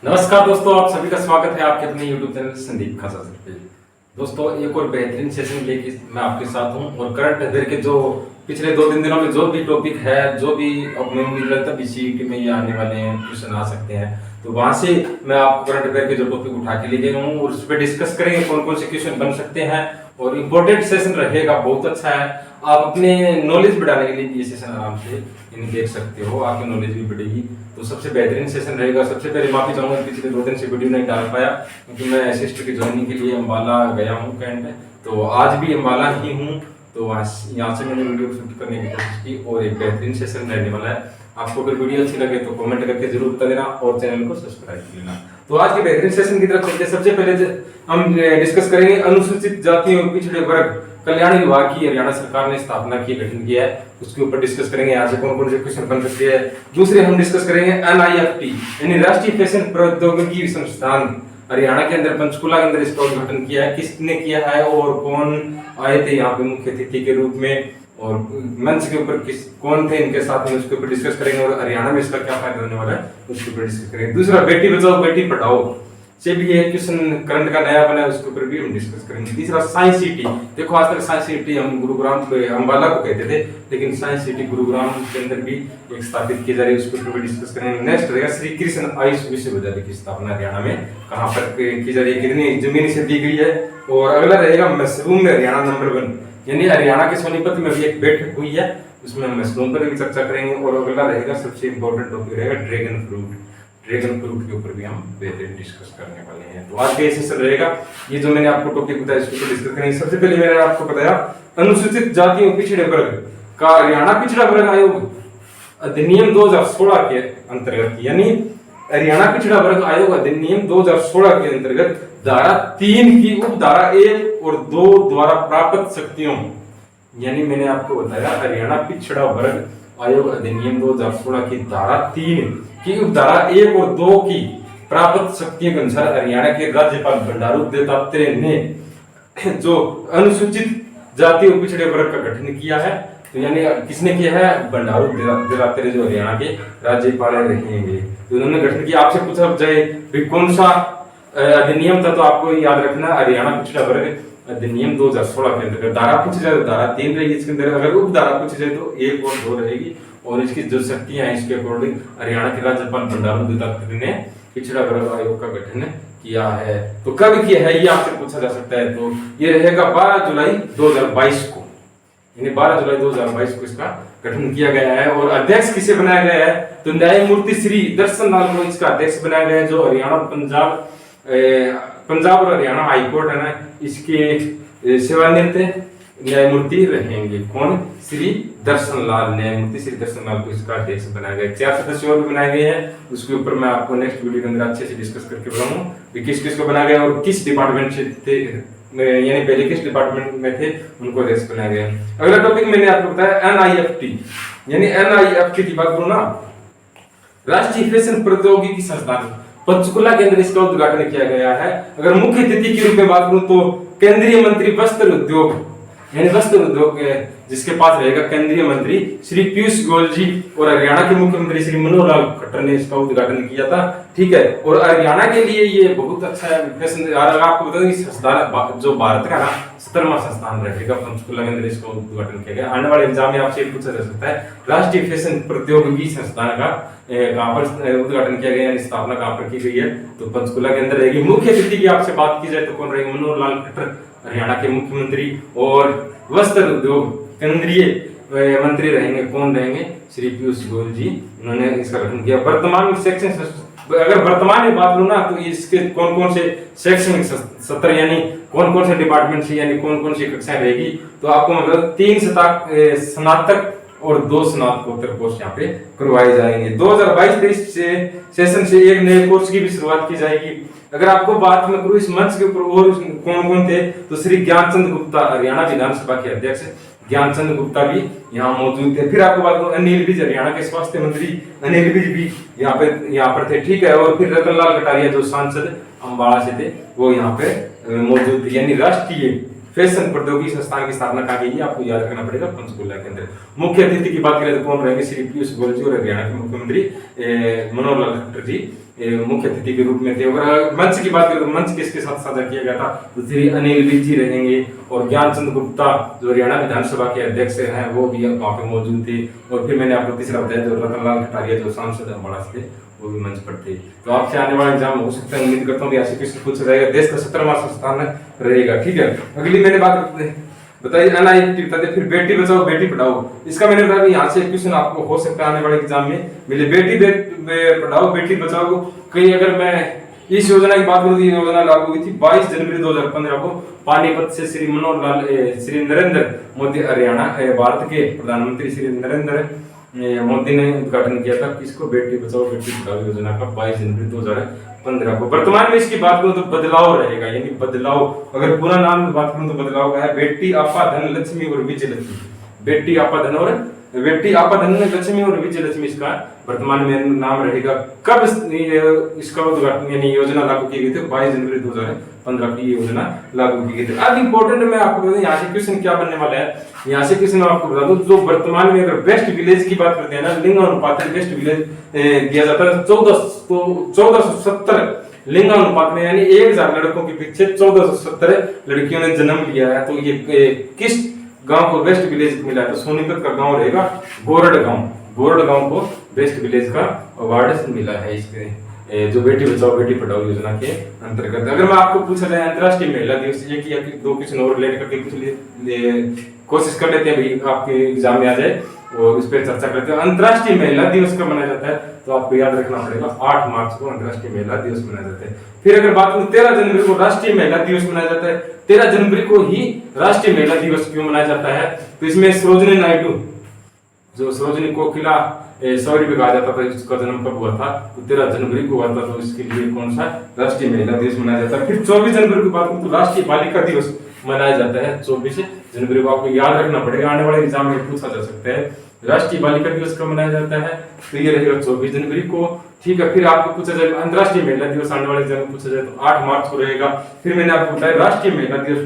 नमस्कार दोस्तों, आप सभी का स्वागत है आपके अपने YouTube चैनल संदीप खासा सर पे। दोस्तों, एक और बेहतरीन सेशन लेके मैं आपके साथ हूं और करंट अफेयर के जो पिछले 2-3 दिनों में जो भी टॉपिक है, जो भी अपने उम्मीद लगता है सीईटी में ये आने वाले हैं, क्वेश्चन आ सकते हैं, तो वहां से मैं आपको करंट अफेयर के जो टॉपिक उठा के ले गया हूँ और उस पर डिस्कस करेंगे कौन कौन से क्वेश्चन बन सकते हैं। और इम्पोर्टेंट सेशन रहेगा, बहुत अच्छा है। आप अपने नॉलेज बढ़ाने के लिए ये सेशन आराम से इन्हें देख सकते हो, आपकी नॉलेज भी बढ़ेगी। तो सबसे बेहतरीन सेशन रहेगा। सबसे पहले माफी चाहूंगा, पिछले 2 दिन से वीडियो नहीं डाल पाया क्योंकि मैं सिस्टर की ज्वाइनिंग के लिए अम्बाला गया हूँ कैंट, तो आज भी अम्बाला ही हूँ। तो यहाँ से मैंने वीडियो शूट करने की कोशिश की और एक बेहतरीन सेशन रहने वाला है। आपको अगर वीडियो अच्छी लगे तो कमेंट करके जरूर बता देना और चैनल को सब्सक्राइब कर लेना। तो आज के बेहतरीन सेशन की तरफ चलते हैं। सबसे पहले हम डिस्कस करेंगे अनुसूचित जाति और पिछड़े वर्ग कल्याण विभाग की हरियाणा सरकार ने स्थापना की, गठन किया है, उसके ऊपर डिस्कस करेंगे। यहाँ से कौन कौन से क्वेश्चन बन सकते हैं। दूसरे हम डिस्कस करेंगे NIFT यानी राष्ट्रीय फैशन प्रौद्योगिकी संस्थान हरियाणा के अंदर पंचकुला के अंदर इसका उद्घाटन किया है, किसने किया है और कौन आए थे यहाँ पे मुख्य अतिथि के रूप में और मंच के ऊपर किस कौन थे इनके साथ में, उसके ऊपर डिस्कस करेंगे और हरियाणा में इसका क्या फायदा होने वाला है उसके ऊपर डिस्कस करेंगे। दूसरा बेटी बचाओ बेटी पढ़ाओ से भी एक क्वेश्चन करंट का नया बना है, उसके ऊपर भी हम डिस्कस करेंगे। तीसरा साइंस सिटी, देखो आज तक साइंस सिटी हम गुरुग्राम अम्बाला को कहते थे, लेकिन साइंस सिटी गुरुग्राम के अंदर भी एक स्थापित की जा रही है, उसके ऊपर भी डिस्कस करेंगे। नेक्स्ट रहेगा श्री कृष्ण आयुष विश्वविद्यालय की स्थापना हरियाणा में कहां पर की जा रही है, कितनी जमीन से दी गई है। और अगला रहेगा मशरूम में हरियाणा नंबर 1 यानी हरियाणा के सोनीपत में भी एक बैठक हुई है, उसमें हम मशरूम पर भी चर्चा करेंगे। और अगला रहेगा सबसे इंपॉर्टेंट टॉपिक रहेगा ड्रैगन फ्रूट के ऊपर भी हम बेहतरीन डिस्कस करने वाले हैं। तो आज का सेशन रहेगा, ये जो मैंने आपको टॉपिक बताया इसके ऊपर डिस्कस करेंगे। सबसे पहले मैंने आपको बताया अनुसूचित जाति और पिछड़े वर्ग का हरियाणा पिछड़ा वर्ग आयोग अधिनियम 2016 के अंतर्गत यानी हरियाणा पिछड़ा वर्ग आयोग अधिनियम 2016 के अंतर्गत धारा 3 की उपधारा 1 और 2 द्वारा प्राप्त शक्तियों, यानी मैंने आपको बताया हरियाणा पिछड़ा वर्ग आयोग अधिनियम 2016 की धारा 3 की उपधारा 1 और 2 की प्राप्त शक्तियों के अनुसार हरियाणा के राज्यपाल बंडारू दत्तात्रेय ने जो अनुसूचित जाति और पिछड़े वर्ग का गठन किया है, तो यानी किसने किया है, बंडारू दत्तात्रेय जो हरियाणा के राज्यपाल रहेंगे, तो उन्होंने गठन किया। आपसे पूछा जाए भी कौन सा अधिनियम था, तो आपको याद रखना हरियाणा पिछड़ा वर्ग अधिनियम 2016 के अंतर्गत। धारा पूछी जाए तो धारा 3 रहेगी इसके अंदर, अगर उप धारा पूछी जाए तो 1 और 2 रहेगी। और इसकी जो शक्तियां हैं इसके अकॉर्डिंग हरियाणा के राज्यपाल बंडारू दत्तात्रेय ने पिछड़ा वर्ग आयोग का गठन किया है। तो कब किया है ये आपसे पूछा जा सकता है, तो ये रहेगा 12 जुलाई 2022 को, यानी 12 जुलाई 2022 को इसका गठन किया गया है। और अध्यक्ष किसे बनाया गया है, तो न्यायमूर्ति श्री दर्शन लाल को इसका अध्यक्ष बनाया गया है, जो हरियाणा पंजाब और हरियाणा हाईकोर्ट है ना, इसके सेवानिवृत्त न्यायमूर्ति रहेंगे। कौन, श्री दर्शन लाल, न्यायमूर्ति श्री दर्शन लाल को इसका अध्यक्ष बनाया गया। 4 सदस्य और भी बनाए गए हैं, उसके ऊपर मैं आपको नेक्स्ट वीडियो के अंदर अच्छे से डिस्कस करके बताऊंगा किस किस को बनाया गया और किस डिपार्टमेंट से थे, यानी पहले किस डिपार्टमेंट में थे उनको अध्यक्ष बनाया गया। अगला टॉपिक मैंने आपको बताया NIFT, यानी NIFT की बात करूं ना, राष्ट्रीय फैशन प्रौद्योगिकी संस्थान पंचकुला के अंदर इसका उद्घाटन किया गया है। अगर मुख्य अतिथि के रूप में बात करूं तो केंद्रीय मंत्री वस्त्र उद्योग, यानी वस्त्र उद्योग जिसके पास रहेगा केंद्रीय मंत्री श्री पीयूष गोयल जी, और हरियाणा के मुख्यमंत्री श्री मनोहर लाल खट्टर ने इसका उद्घाटन किया था। ठीक है, और हरियाणा के लिए ये बहुत अच्छा है फैशन। आपको बता दें संस्थान जो भारत का ना 17वां संस्थान रहेगा, पंचकुला के अंदर इसका उद्घाटन किया गया। आने वाले एग्जाम में आपसे पूछा जा सकता है राष्ट्रीय फैशन प्रौद्योगिकी संस्थान का कहां पर उद्घाटन किया गया, स्थापना कहां पर की गई है, तो पंचकुला के अंदर रहेगी। मुख्य अतिथि की आपसे बात की जाए तो कौन रहेंगे, मनोहर लाल खट्टर हरियाणा के मुख्यमंत्री, और वस्त्र उद्योग केंद्रीय मंत्री रहेंगे, कौन रहेंगे, श्री पीयूष गोयल जी, उन्होंने इसका गठन किया। वर्तमान सेक्शन, अगर वर्तमान में बात करूं ना तो इसके कौन कौन से शैक्षणिक सत्र यानी कौन कौन से डिपार्टमेंट से यानी कौन कौन सी कक्षाएं रहेगी, तो आपको मतलब 3 स्नातक और 2 स्नातकोत्तर कोर्स यहाँ पे करवाए जाएंगे। 2022-23 सेशन से एक नए कोर्स की भी शुरुआत की जाएगी। अगर आपको बात में करूं इस मंच के ऊपर और कौन कौन थे, तो श्री ज्ञानचंद गुप्ता हरियाणा विधानसभा के अध्यक्ष ज्ञानचंद गुप्ता भी यहाँ मौजूद थे। फिर आपको बात करूं अनिल विज हरियाणा के स्वास्थ्य मंत्री अनिल विज भी यहाँ पर थे। ठीक है, और फिर रतन लाल कटारिया जो सांसद अम्बाला से थे वो यहाँ पे मौजूद थे। यानी राष्ट्रीय फैशन प्रौद्योगिकी संस्थान की स्थापना कहाँ की, आपको याद रखना पड़ेगा पंचकुला के अंदर। मुख्य अतिथि की बात करें तो कौन रहेंगे, श्री पीयूष गोयल जी, और हरियाणा के मुख्यमंत्री मनोहर लाल खट्टर जी मुख्य अतिथि के रूप में थे। अगर मंच की बात करें तो मंच किसके साथ साझा किया गया था, तो श्री अनिल विज जी रहेंगे और ज्ञानचंद गुप्ता जो हरियाणा विधानसभा के अध्यक्ष हैं वो भी वहाँ पे मौजूद थे। और फिर मैंने आपको तीसरा बताया जो रतनलाल कटारिया जो सांसद अम्बाड़ा से थे वो भी मंच पर थे। तो आपसे आने वाला एग्जाम हो सकता है, उम्मीद करता हूँ कि ऐसे क्वेश्चन पूछा जाएगा। देश का 17वां स्थान रहेगा। ठीक है, अगली मैंने बात बताइए अनआईटी बताते, फिर बेटी बचाओ बेटी पढ़ाओ। इसका मैंने बताया यहाँ से क्वेश्चन आपको हो सकता है आने वाले एग्जाम में मिले। बेटी पढ़ाओ बेटी बचाओ, कहीं अगर मैं इस योजना की बात करूँ, ये योजना लागू हुई थी 22 जनवरी 2015 को पानीपत से। श्री मनोहर लाल श्री नरेंद्र मोदी हरियाणा भारत के प्रधानमंत्री श्री नरेंद्र मोदी ने उद्घाटन किया था। किसको, बेटी बचाओ बेटी पढ़ाओ योजना का 22 जनवरी 2015 को। वर्तमान में इसकी बात करूं तो बदलाव रहेगा, यानी बदलाव। अगर पूरा नाम में बात करूं तो बदलाव का है बेटी आपा धन लक्ष्मी और विजय लक्ष्मी। बेटी आपा धन और बेटी आपा धन लक्ष्मी और विजय लक्ष्मी इसका वर्तमान में नाम रहेगा। कब इसका उद्घाटन यानी योजना लागू की गई थी, 22 जनवरी 2015 की योजना लागू की गई थी। अब इंपॉर्टेंट मैं आपको बता दूं यहाँ से क्वेश्चन क्या बनने वाला है। यहाँ से क्वेश्चन आपको बता दूं, जो वर्तमान में अगर बेस्ट विलेज की बात करते हैं ना, लिंग अनुपात बेस्ट विलेज दिया जाता है 1470 लिंग अनुपात में, यानी 1000 लड़कों के पीछे 1470 लड़कियों ने जन्म लिया है। तो ये किस गांव को बेस्ट विलेज मिला है, तो सोनीपत का गांव रहेगा गोरड गांव। गोरड गांव को बेस्ट विलेज का अवार्ड मिला है इसके जो बेटी बचाओ बेटी पढ़ाओ योजना के अंतर्गत। अगर मैं आपको पूछा जाए अंतर्राष्ट्रीय महिला दिवस, एक या दो क्वेश्चन और रिलेट करके कुछ कोशिश कर लेते हैं भाई आपके एग्जाम में आ जाए और इस पर चर्चा करते हैं। अंतर्राष्ट्रीय महिला दिवस कब मनाया जाता है, तो आपको याद रखना पड़ेगा 8 मार्च को अंतर्राष्ट्रीय महिला दिवस मनाया जाता है। फिर अगर बात करूं 13 जनवरी को राष्ट्रीय महिला दिवस मनाया जाता है। 13 जनवरी को ही राष्ट्रीय महिला दिवस क्यों मनाया जाता है, तो इसमें सरोजिनी नायडू जो सरोजिनी कोकिला सॉरी भी कहा जाता था, इसका जन्म कब हुआ था, तो 13 जनवरी को हुआ था। तो इसके लिए कौन सा राष्ट्रीय महिला दिवस मनाया जाता है। फिर 24 जनवरी की बात करूं तो राष्ट्रीय बालिका दिवस मनाया जाता है 24 जनवरी को। आपको याद रखना पड़ेगा, आने वाले एग्जाम में पूछा जा सकता है राष्ट्रीय बालिका दिवस कब मनाया जाता है, तो ये रहेगा 24 जनवरी को। ठीक है, फिर आपको पूछा जाए अंतर्राष्ट्रीय महिला दिवस आने वाले एग्जाम में पूछा जाए तो 8 मार्च को रहेगा। फिर मैंने आपको बताया राष्ट्रीय महिला दिवस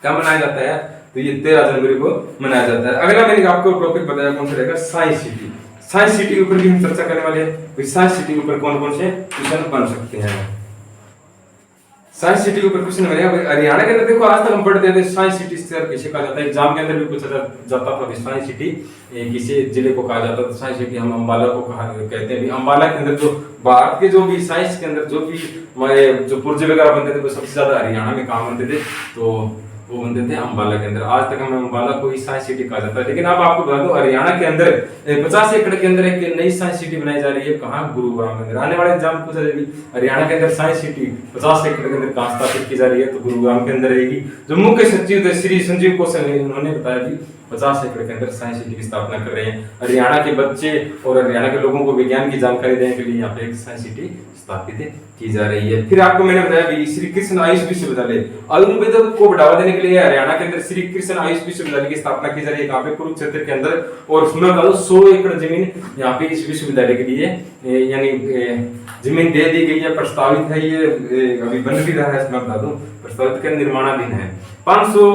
कब मनाया जाता है, तो ये 13 जनवरी को मनाया जाता है। अगला मैंने आपको टॉपिक बताया कौन सा रहेगा, साइंस सिटी। साइंस सिटी के ऊपर भी हम चर्चा करने वाले हैं। साइंस सिटी के ऊपर कौन कौन से क्वेश्चन बन सकते हैं। साइंस सिटी के ऊपर क्वेश्चन बनेगा हरियाणा के अंदर। देखो आज तक हम पढ़ते थे साइंस सिटी शहर किसे कहा जाता है, एग्जाम के अंदर भी पूछा जाता था साइंस सिटी किसी जिले को कहा जाता था। साइंस सिटी हम अम्बाला को कहते हैं। अम्बाला के अंदर जो भारत के जो भी साइंस के अंदर जो भी जो पुर्जे वगैरह बनते थे वो सबसे ज्यादा हरियाणा में काम बनते थे, तो वो बनते थे अम्बाला के अंदर। आज तक हमें अम्बाला को ही साइंस सिटी कहा जाता है। लेकिन अब आपको बता दूं हरियाणा के अंदर 50 एकड़ के अंदर एक नई साइंस सिटी बनाई जा रही है। कहाँ, गुरुग्राम के अंदर। आने वाले एग्जाम पूछा जाएगी हरियाणा के अंदर साइंस सिटी 50 एकड़ के अंदर कहाँ स्थापित की जा रही है, तो गुरुग्राम के अंदर रहेगी। जो मुख्य सचिव श्री संजीव कौशल ने उन्होंने बताया कि 50 एकड़ के अंदर साइंस सिटी की स्थापना कर रहे हैं। हरियाणा के बच्चे और हरियाणा के लोगों को विज्ञान की जानकारी देने के लिए यहाँ पे एक साइंस सिटी स्थापित की जा रही है। फिर आपको मैंने बताया भी श्री कृष्ण आयुष विश्वविद्यालय आयुर्वेद को बढ़ावा देने के लिए हरियाणा के अंदर श्री कृष्ण आयुष विश्वविद्यालय की स्थापना की जा रही है। यहाँ पे कुरुक्षेत्र के अंदर, और उसमें बता दो 100 एकड़ जमीन यहाँ पे इस विश्वविद्यालय के लिए यानी जमीन दे दी गई है, प्रस्तावित है। ये अभी बन भी रहा है, इसमें बता दूं प्रस्तावित का निर्माणाधीन है। 500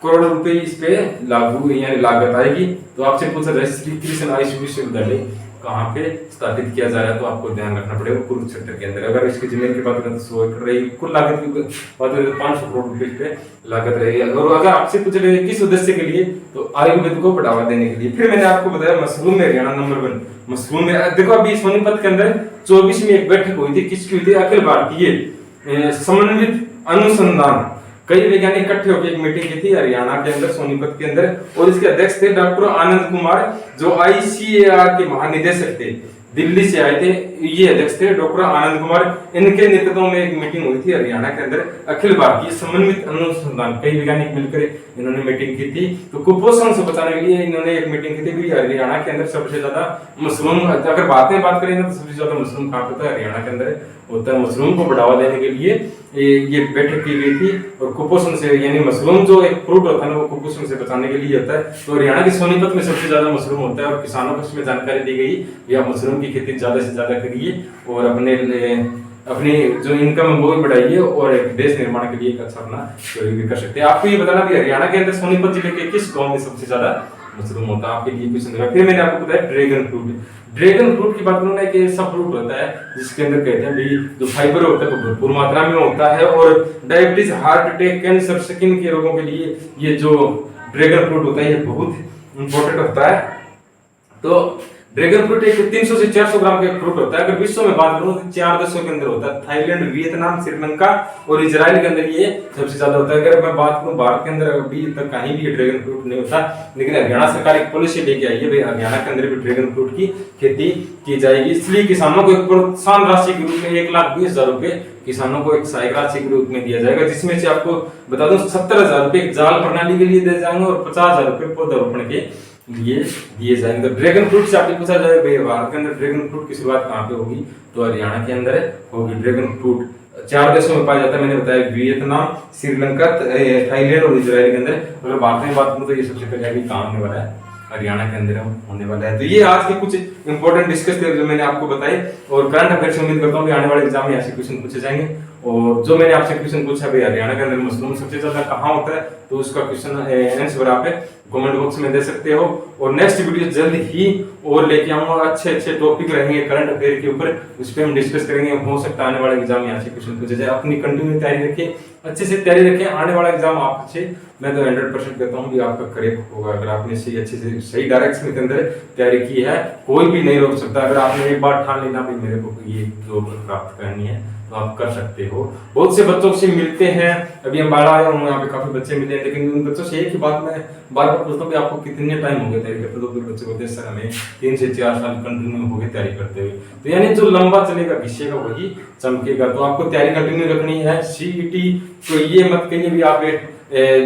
करोड़ रुपए इस पे लागू यानी लागत आएगी। तो आपसे पूछा जाए श्री कृष्ण आयुष विश्वविद्यालय कहाँ पे स्थापित किया जा रहा है, तो आपको ध्यान रखना पड़ेगा कुरुक्षेत्र के अंदर। अगर इसकी जमीन की बात करें तो 100 एकड़ रहेगी। कुल लागत की बात करें तो 500 करोड़ रुपए पे लागत रहेगी। और अगर आपसे पूछा जाए किस उद्देश्य के लिए, तो आयुर्वेद को बढ़ावा देने के लिए। फिर मैंने आपको बताया मशरूम में हरियाणा नंबर 1। मशरूम में देखो अभी सोनीपत के अंदर 24 में एक बैठक हुई थी। किसकी हुई थी, अखिल भारतीय समन्वित अनुसंधान। कई वैज्ञानिक इकट्ठे होकर एक मीटिंग की थी हरियाणा के अंदर सोनीपत के अंदर, और इसके अध्यक्ष थे डॉक्टर आनंद कुमार जो आईसीएआर के महानिदेशक थे, दिल्ली से आए थे। ये अध्यक्ष थे डॉक्टर आनंद कुमार। इनके नेतृत्व में एक मीटिंग हुई थी हरियाणा के अंदर, अखिल भारतीय समन्वित अनुसंधान। कई वैज्ञानिक मिलकर इन्होंने मीटिंग की थी। तो कुपोषण से बचाने के लिए इन्होंने एक मीटिंग की थी। हरियाणा के अंदर सबसे ज्यादा मशरूम, अगर बातें बात करें तो सबसे ज्यादा मशरूम कहाँ होता है, हरियाणा के अंदर होता है। मशरूम को बढ़ावा देने के लिए ये बैठक की गई थी। और कुपोषण से यानी मशरूम जो एक फ्रूट होता है ना, वो कुपोषण से बचाने के लिए होता है। तो हरियाणा के सोनीपत में सबसे ज्यादा मशरूम होता है, और किसानों को इसमें जानकारी दी गई या मशरूम की खेती ज्यादा से ज्यादा करिए और अपनी जो इनकम है वो भी बढ़ाइए, और एक देश निर्माण के लिए एक अच्छा अपना भी कर सकते हैं। आपको ये बताना भी हरियाणा के अंदर सोनीपत जिले के किस गांव में सबसे ज्यादा मशरूम होता है, आपके लिए क्वेश्चन देगा। फिर मैंने आपको बताया ड्रैगन फ्रूट। ड्रैगन फ्रूट की बात करूँ ना, कि ऐसा फ्रूट होता है जिसके अंदर कहते हैं भाई जो फाइबर होता है वो भरपूर मात्रा में होता है, और diabetes, heart attack, cancer, skin के रोगों के लिए ये जो ड्रैगन फ्रूट होता है ये बहुत इंपॉर्टेंट होता है। तो ड्रैगन फ्रूट एक 300 से 400 ग्राम का फ्रूट होता है। अगर विश्व में बात करूं तो 4 देशों के अंदर होता है, थाईलैंड, वियतनाम, श्रीलंका और इजराइल के अंदर ये सबसे ज्यादा होता है। अगर मैं बात करूं भारत के अंदर अभी तक कहीं भी ड्रैगन फ्रूट नहीं होता, लेकिन हरियाणा सरकार एक पॉलिसी लेके आई है भाई हरियाणा के अंदर भी ड्रैगन फ्रूट की खेती की जाएगी। इसलिए किसानों को एक प्रोत्साहन राशि के रूप में 1,20,000 रुपए किसानों को एक सहायक राशि के रूप में दिया जाएगा, जिसमें से आपको बता दूं 70,000 रुपए जाल प्रणाली के लिए दिए जाएंगे और 50,000 रुपए पौधारोपण के लिए दिए जाएंगे। तो ड्रैगन फ्रूट से आपसे पूछा जाए भाई भारत के अंदर ड्रैगन फ्रूट की शुरुआत कहाँ पे होगी, तो हरियाणा के अंदर होगी। ड्रैगन फ्रूट 4 देशों में पाया जाता है, मैंने बताया वियतनाम, श्रीलंका, थाईलैंड और इजराइल के अंदर। अगर भारत में बात करूं तो ये सबसे पहले अभी काम होने वाला है, हरियाणा के अंदर होने वाला है। तो ये आज के कुछ इंपॉर्टेंट डिस्कस थे जो मैंने आपको बताए, और करंट अफेयर से उम्मीद करता हूँ कि आने वाले एग्जाम में ऐसे क्वेश्चन पूछे जाएंगे। और जो मैंने आपसे क्वेश्चन पूछा भाई हरियाणा के अंदर मशरूम सबसे ज्यादा कहाँ होता है, तो उसका क्वेश्चन आंसर आप कमेंट बॉक्स में दे सकते हो। और नेक्स्ट वीडियो जल्द ही और लेके आऊंगा, अच्छे टॉपिक रहेंगे करंट अफेयर के ऊपर, उस पर हम डिस्कस करेंगे। हो सकता है आने वाले एग्जाम में ऐसे क्वेश्चन पूछे जाए। अपनी कंटिन्यू तैयारी रखिए, अच्छे से तैयारी रखें, आने वाला एग्जाम आपसे मैं तो 100% कहता हूँ कि आपका करेक्ट होगा। अगर आपने सही अच्छे से सही डायरेक्शन के अंदर तैयारी की है, कोई भी नहीं रोक सकता। अगर आपने एक बार ठान लेना भी मेरे को ये जॉब प्राप्त करनी है, तो आप कर सकते हो। बहुत से बच्चों से मिलते हैं, अभी हम बाहर आए हूँ, यहाँ पे काफी बच्चे मिले हैं, लेकिन उन बच्चों से एक ही बात मैं बार बार पूछता हूँ कि आपको कितने टाइम हो गया तैयारी करते? तो फिर बच्चे बोलते हैं सर हमें 3 से 4 साल कंटिन्यू हो गए तैयारी करते हुए। तो यानी जो लंबा चलेगा घिसेगा वही चमकेगा। तो आपको तैयारी कंटिन्यू रखनी है। सीईटी तो ये मत कहिए भी आप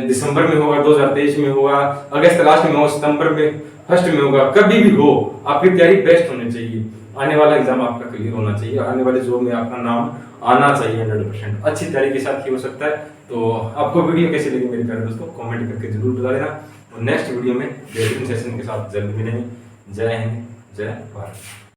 दिसंबर में होगा, 2023 में होगा, अगस्त लास्ट में होगा, सितंबर में फर्स्ट में होगा, कभी भी हो आपकी तैयारी बेस्ट होनी चाहिए। आने वाला एग्जाम आपका क्लियर होना चाहिए, आने वाले जॉब में आपका नाम आना चाहिए 100%। अच्छी तैयारी के साथ ही हो सकता है। तो आपको वीडियो कैसी लगी मेरे प्यारे दोस्तों, कमेंट करके जरूर बता देना। और नेक्स्ट वीडियो में बेहतरीन सेशन के साथ जल्द मिलेंगे। जय हिंद, जय भारत।